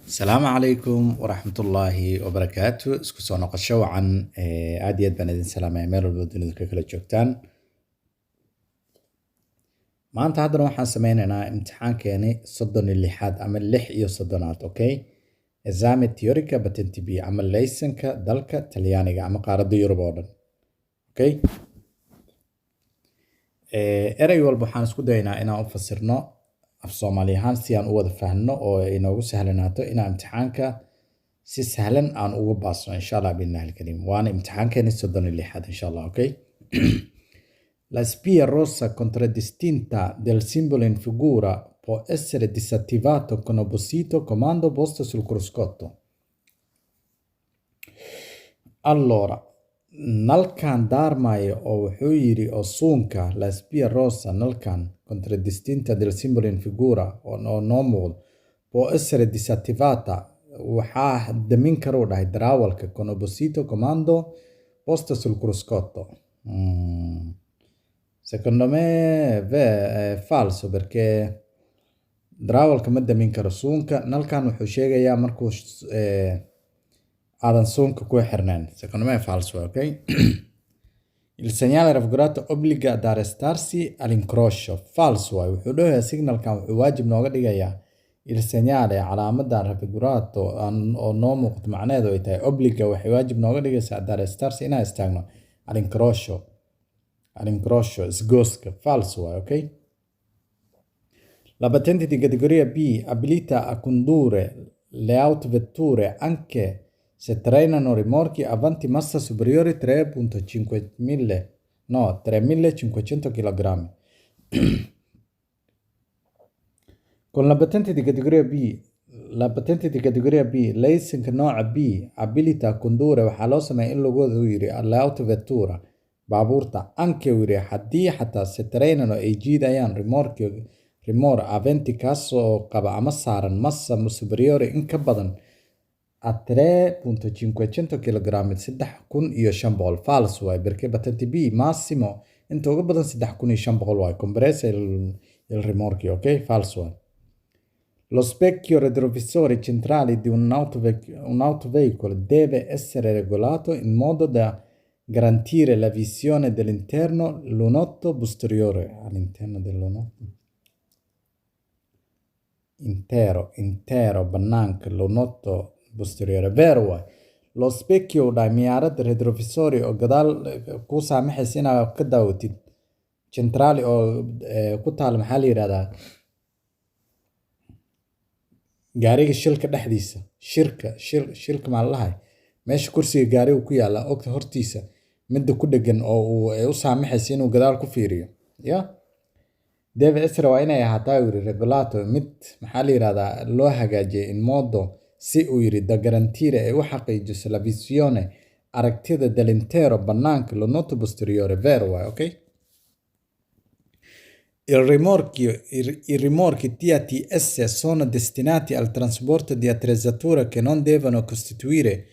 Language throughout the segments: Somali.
السلام عليكم ورحمة الله وبركاته. isku soo noqosho wacan aad iyo aad baan idin salaamaya meel walba dunida ka kala joogtaan. maanta haddana waxaan sameynaynaa imtixaankeeni 36aad ama 36aad, okay? exame teorica patenti B ama laysanka dalka Talyaaniga ama qaaradda Yurub oo dhan, okay? erey walba waxaan isku dayaynaa inaan u fasirno af Soomaali ahaan si aan u wada fahanno oo inoogu sahlanaato inaan imtixaanka si sahlan aan ugu baasno insha Allah billahi alkarim. waana imtixaankeeni 36aad insha Allah, okay? La spia rossa contraddistinta del simbolo in figura può essere disattivato con apposito comando posto sul cruscotto. Allora, nalkan daarmayo oo wuxuu yiri oo suunka la spia rossa nalkan contraddistinta del simbolo in figura oo noo muuqdo può essere disattivata waxaa damin karuu dhahay darawalka con apposito comando posto sul cruscotto. Secondo me è falso perché darawalka ma damin karo suunka. Nalkan wuxuu sheegayaa markuu aadan suunka ku xirnayn. Secondo me è falso, ok? Il segnale raffigurato obbliga ad arrestarsi all'incrocio. Falso waay. Wuxuu dhahayaa signalkan wuxuu waajib nooga dhigayaa il segnale calaamadda raffigurato oo noo muuqato macnaheedu ay tahay obbliga waxay waajib nooga dhigaysaa ad arrestarsi inaan istaagno all'incrocio sgoska. Falso waay, ok? La patente di categoria B abilita a condurre le autovetture anche se trainano rimorchi avanti massa superiore 3.500 kg. Con la patente di categoria B, laysanka nooca B abilita a condurre waxaa loo sameeyaa in lagu yiri le autovettura baabuurta anke uu yiri haddii xataa se trainano ay jiidayaan rimor aventi kaasoo qaba ama saaran massa superiore in ka badan a 3.500 kg 3,500. Falso waay perché patente B massimo inta uga badan 3,500 waay compresa il rimorchio, ok? Falso waay. Lo specchio retrovisore centrale di un autoveicolo deve essere regolato in modo da garantire la visione dell'interno lunotto posteriore. All'interno del lunotto intero bananka lunotto posteriore. Vero waay. Lo specchio dha miyaarad retrovisore oo gadaal ku saamaxaysa inaad ka daawatid centrale oo ku taal maxaa la yiraahdaa gaariga shilka dhexdiisa shilka ma lahay meesha kursiga gaariga ku yaala ogta hortiisa midda ku dhagan oo uu u saamaxaysa inuu gadaal ku fiiriyo ya deve essere waa inay ahaataa yiri regolato mid maxaa la yiraahdaa loo hagaajiyay in modo si uu yiri da garantire ay u xaqiijiso la visione aragtida dell'intero bananka lunotto posteriore. Vero waay, ok? I rimorchi TATS sono destinati al trasporto di attrezzature che non devono costituire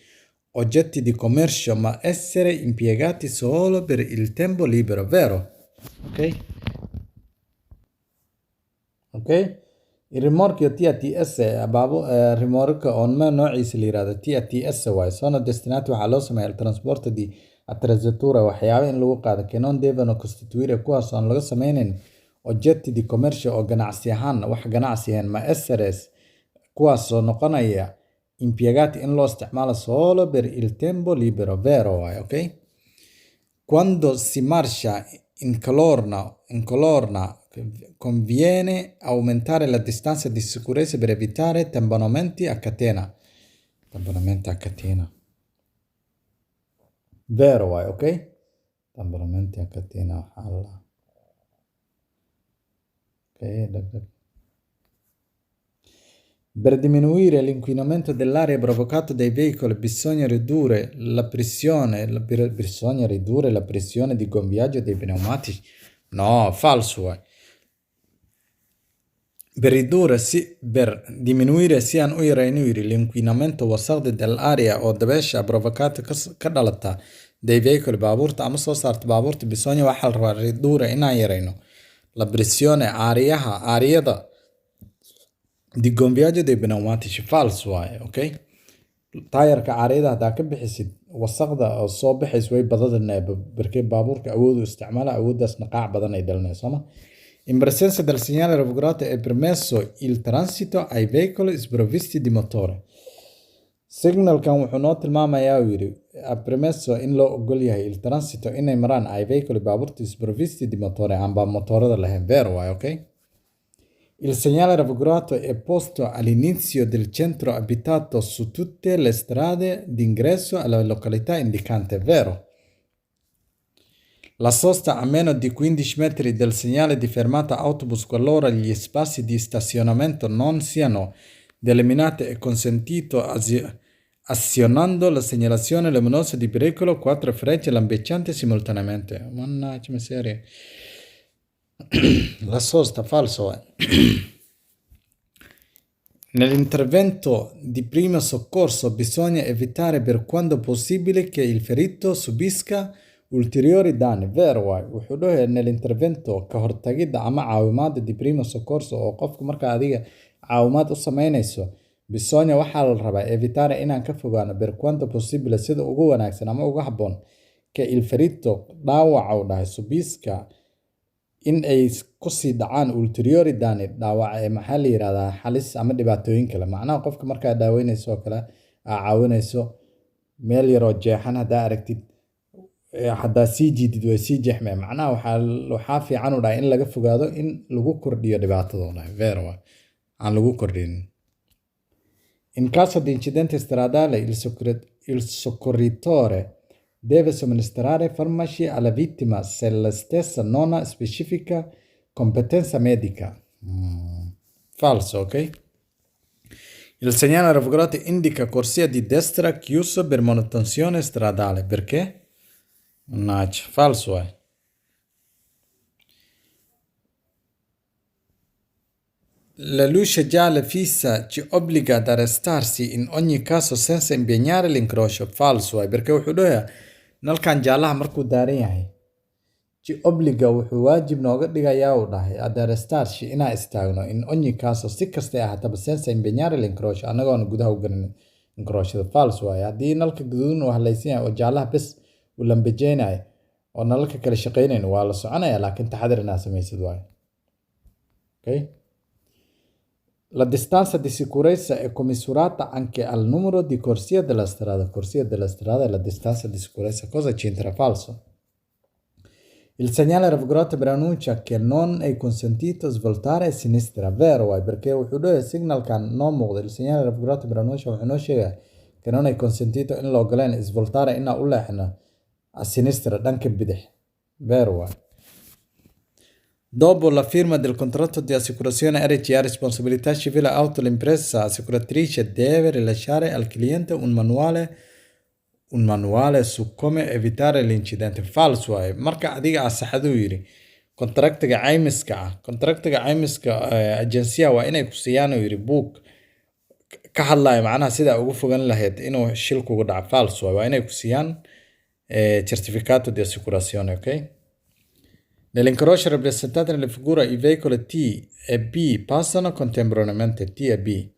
oggetti di commercio ma essere impiegati solo per il tempo libero. Vero? Ok? Ok? Il rimorchio TATS rimorchio on ma noociisa la yiraahdo TATS waay sono destinati waxaa loo sameeyaa al trasporto di attrezzature waxyaabo in lagu qaado che non devono costituire kuwaas aan laga sameynayn oggetti di commercio oo ganacsi ahaan wax ganacsi ahaan ma SRS kuwaasoo noqonaya impiegati in loo isticmaalo solo per il tempo libero. Vero waay, ok? Quando si marcia in colonna conviene aumentare la distanza di sicurezza per evitare tamponamenti a catena. Vero waay, ok? Tamponamenti a catena alla Per diminuire l'inquinamento dell'aria provocato dai veicoli bisogna ridurre la pressione di gonfiaggio dei pneumatici. No, falso waay. Per diminuire si aan u yarayno yiri l'inquinamento wasakhda dell'aria oo dabeesha provocato ka dhalata dai veicoli baabuurta ama soo saarta baabuurta bisogna waxaa la rabaa ridurre inaan yarayno la pressione aariyada di gonviaggio dei pneumatici falso waaye, okay? taayarka caariyada haddaa ka bixisid wasaqda oo soo baxays way badadana barkee baabuurka awood u isticmaala awooddaasna qaac badan ay dhalinayso sooma. In presenza del segnale ravvigrato è permesso il transito ai veicoli sprovvisti di motore. Signalkan wuxuu noo tilmaamayaa uu yidhi ha permesso in loo ogol yahay il transito inay maraan ai veicoli baabuurta sprovvisti di motore aan baa motorada lahayn vero waay, okay? Il segnale ravvigurato è posto all'inizio del centro abitato su tutte le strade d'ingresso alla località indicante, vero? La sosta a meno di 15 metri del segnale di fermata autobus qualora gli spazi di stazionamento non siano delimitati è consentito azionando la segnalazione luminosa di pericolo 4 frecce lampeggianti simultaneamente. Mannaggia miseria. La sosta falso è. Nell'intervento di primo soccorso bisogna evitare per quanto possibile che il ferito subisca ulteriori danni, vero waay wuxuu dhahay nell'intervento ka hortagidda ama caawimaada di primo soccorso oo qofka marka adiga caawimaad u sameynayso bisogna waxaa la rabaa evitare inaan ka fogaano per quanto possibile sida ugu wanaagsan ama ugu habboon que il ferito dhaawaca u dhahay subisca in ay kusii dhacaan ulteriori danni dhaawaca ee maxaa la yidhahdaa xalis ama dhibaatooyin kale macnaha qofka markaa daaweynayso oo kale aa caawinayso meel yaroo jeexan haddaa aragtid haddaa sii jiidid way sii jeexmeen macnaha waxaa fiican u dhahay in laga fogaado in lagu kordhiyo dhibaatada u dhahay vero aan lagu kordhin. In caso di incidente stradale il soccorritore deve somministrare farmaci alla vittima se la stessa non ha specifica competenza medica. Falso, ok? Il segnale ravvigurato indica corsia di destra chiuso per manutenzione stradale. Perché? Mannaggia, falso è. La luce gialla fissa ci obbliga ad arrestarsi in ogni caso senza impegnare l'incrocio. Falso è, perché wuxuu dhahayaa nalkan jaalaha markuu daaran yahay ci obbliga wuxuu waajib nooga dhigayaa uu dhahay ad arrestarsi inaa istaagno in ogni caso si kastay ahaataba senza impegnare l'incrocio anagoona gudaha u garin incrochada. Falso waaye haddii nalka gaduudan uu halaysan yahay oo jaalaha bes uu lambejeynayo oo nalalka kala shaqeynayn waa la soconaya laakiin taxadar inaa samaysid waaye, okay? La distanza di sicurezza è commisurata anche al numero di corsie della strada. Corsia della strada è la distanza di sicurezza. Cosa c'entra? Falso. Il segnale ravvigurato preannuncia che non è consentito svoltare a sinistra. Vero waay, perché wuxuu dhahay signalkan noo muuqda il segnale ravvigurato preannuncia wuxuu noo sheegaya che non è consentito in la ogoleen svoltare inaa u leexno a sinistra dhanka bidix. Vero waay. Dopo la firma del contratto di assicurazione RCA responsabilità civile auto, l'impresa assicuratrice deve rilasciare al cliente un manuale su come evitare l'incidente. Falso waaye marka adiga asaxaduu yidhi kontraktiga caymiska agensiya waa inay ku siiyaan uu yidhi buug ka hadlaya macnaha sida ugu fogan lahayd inuu shil kugu dhaco. Falso waaye waa inay ku siiyaan certificato di assicurazione, ok? Nell'incrocio rappresentato nelle figure i veicoli T e B passano contemporaneamente. T e B.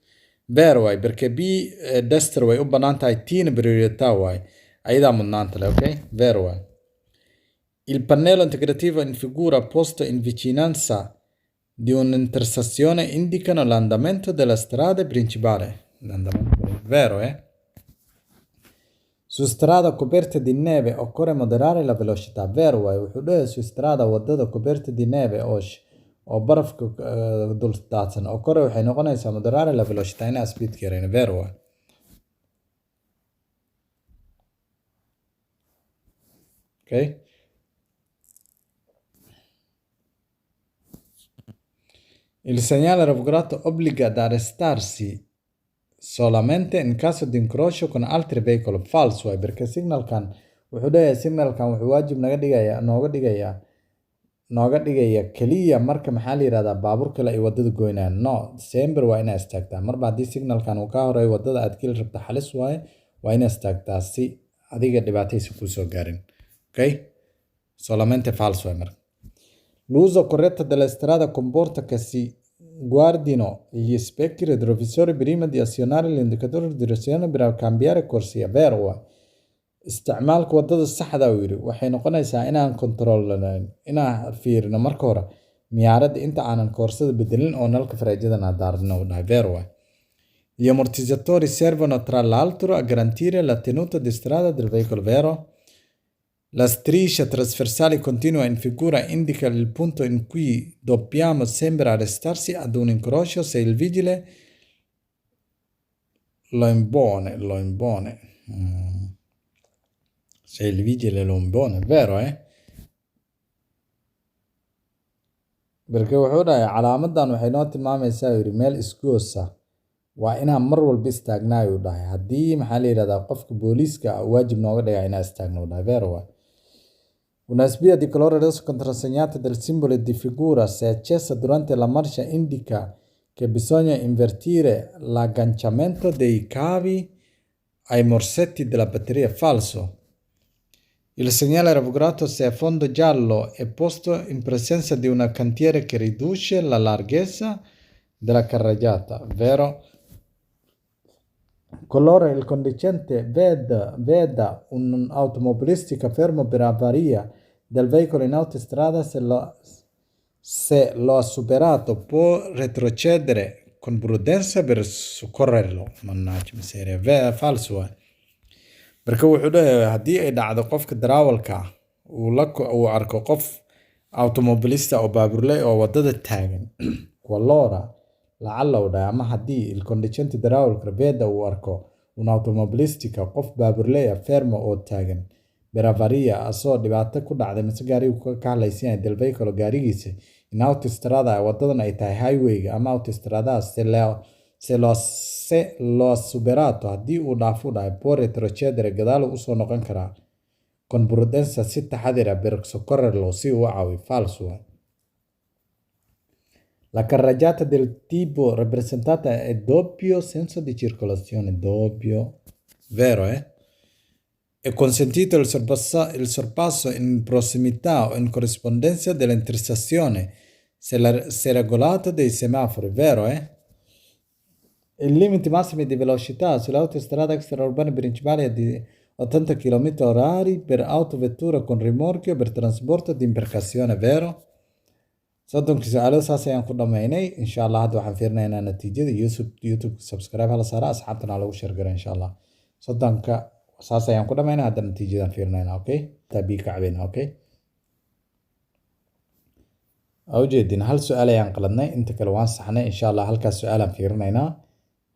Vero waay, perché B destro way u bannaan tahay T-na priorità waay ayadaa mudnaanta leh, ok? Vero waay. Il pannello integrativo in figura posto in vicinanza di un'intersezione indicano l'andamento della strada principale. Vero, eh? Su strada coperta di neve occorre moderare la velocità. Vero waay, wuxuu dhahay su strada wadada coperta di neve oo barafka dul daadsan occorre waxay noqonaysaa moderare la velocità inaa speedka yarayno. Vero waay. Okay? Il segnale ravvigurato obbliga ad arrestarsi solamente in caso di incrocio con altri veicoli. Falso waay, perché signalkan wuxuu dhahay signalkan wuxuu waajib nooga dhigaya keliya marka maxaa la yidhahdaa baabuur kale ay wadada goynayaan. No, sember waa inaa istaagtaa marba haddii signalkan uu ka horeeyo wadada aad geli rabta xalis waaye waa inaa istaagtaa si adiga dhibaataysa kusoo gaarin, okay? Solamente falso waay marka. L'uso corretto della strada comporta che si guardino gli specchi retrovisori prima di azionare l'indicatore di direzione per cambiare corsia. Vero waay. Isticmaalka wadada saxda uu yiri waxay noqonaysaa inaan kontroolnayn inaan fiirino marka hore miyaaradda inta aanan koorsada bedelin oo nalka fareejadana daarno u dhahay. Vero waay. Gli ammortizzatori servono tra l'altro a garantire la tenuta di strada del veicolo. Vero. La striscia trasversale continua in figura indica il punto in cui dobbiamo sembra arrestarsi ad un incrocio se il vigile lo impone. Se il vigile lo impone, vero Perché wuxuu dhahay calaamadan waxay noo tilmaamaysaa yiri meel isgoosa waa inaan mar walba istaagnaayo dhahay haddii maxaa la yidhahdaa qofka booliiska waajib nooga dhigaa inaan istaagno dhahay. Vero waay. Una spia di colore rosso contrassegnata del simbolo di figura, se accesa durante la marcia, indica che bisogna invertire l'agganciamento dei cavi ai morsetti della batteria. Falso. Il segnale raffigurato se a fondo giallo è posto in presenza di un cantiere che riduce la larghezza della carreggiata. Vero. Colore il conducente veda un automobilista fermo per avaria del veicolo in autostrada, se lo ha superato può retrocedere con prudenza per soccorrerlo. Mannaggia miseria. Falso waay. Marka wuxuu dhahay haddii ay dhacdo qofka darawalka uu arko qof automobilista oo baaburley oo wadada taagan qualora lacalla u dhahay ama haddii il conducente darawalka veda uu arko un automobilistica qof baaburley fermo oo taagan per avaria asoo dhibaato ku dhacday mise gaarigu ka hadlaysan yahay del veicolo gaarigiisa in autostrada wadadan ay tahay highwayga ama autostrada se lo ha superato haddii uu dhaafo dhahay può retrocedere gadaal usoo noqon karaa con prudenza si taxadir ah per soccorrerlo si uu caawiyo. Falso waay. La carreggiata del tipo rappresentata è doppio senso di circolazione. Doppio. Vero È consentito il sorpasso in prossimità o in corrispondenza dell'intersezione se regolato dei semafori. Vero I limiti massimi di velocità sull'autostrada extraurbana principale è di 80 km/h per autovettura con rimorchio per trasporto di imbarcazione. Vero. soddonka su-aalo saas ayaan ku dhammaynay. Insha allah hadda waxaan fiirinaynaa natiijada youtube subscribe hala saara asxaabtana lagu sheergara insha allah. soddonka saas ayaan ku dhammaynaa hadda natiijadan fiirinaynaa. Okay taabii kacbeyna. Okay ujeedin hal su-aal ayaan qaladnay inta kale waan saxnay. Insha allah halkaas su-aalaan fiirinaynaa.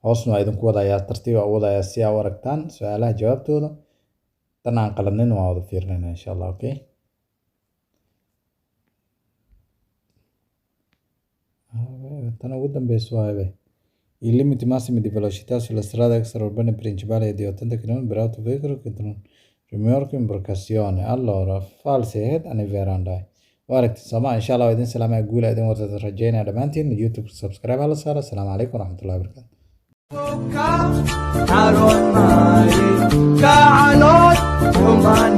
hoosna waa idinku wadayaa tartiiba u wadayaa si aa u aragtaan su-aalaha jawaabtooda. tan aan qaladnayn waan wada fiirinaynaa insha allah. Okay tan ugu dambeyso waabe i limiti massimi di velocità sulla strada extraurbana principale è di 80 km per autoveicolo con rimorchio imbarcazione. Allora false ahead and veran dai waaragti soomaa. insha allah waa idin salaamaya guula idin wada rajeynaya dhammaantiin. youtube subscribe hala saara. asalaamu calaykum waraxmatullahi wabarakaatu. Caron mai, Kaalot, Roman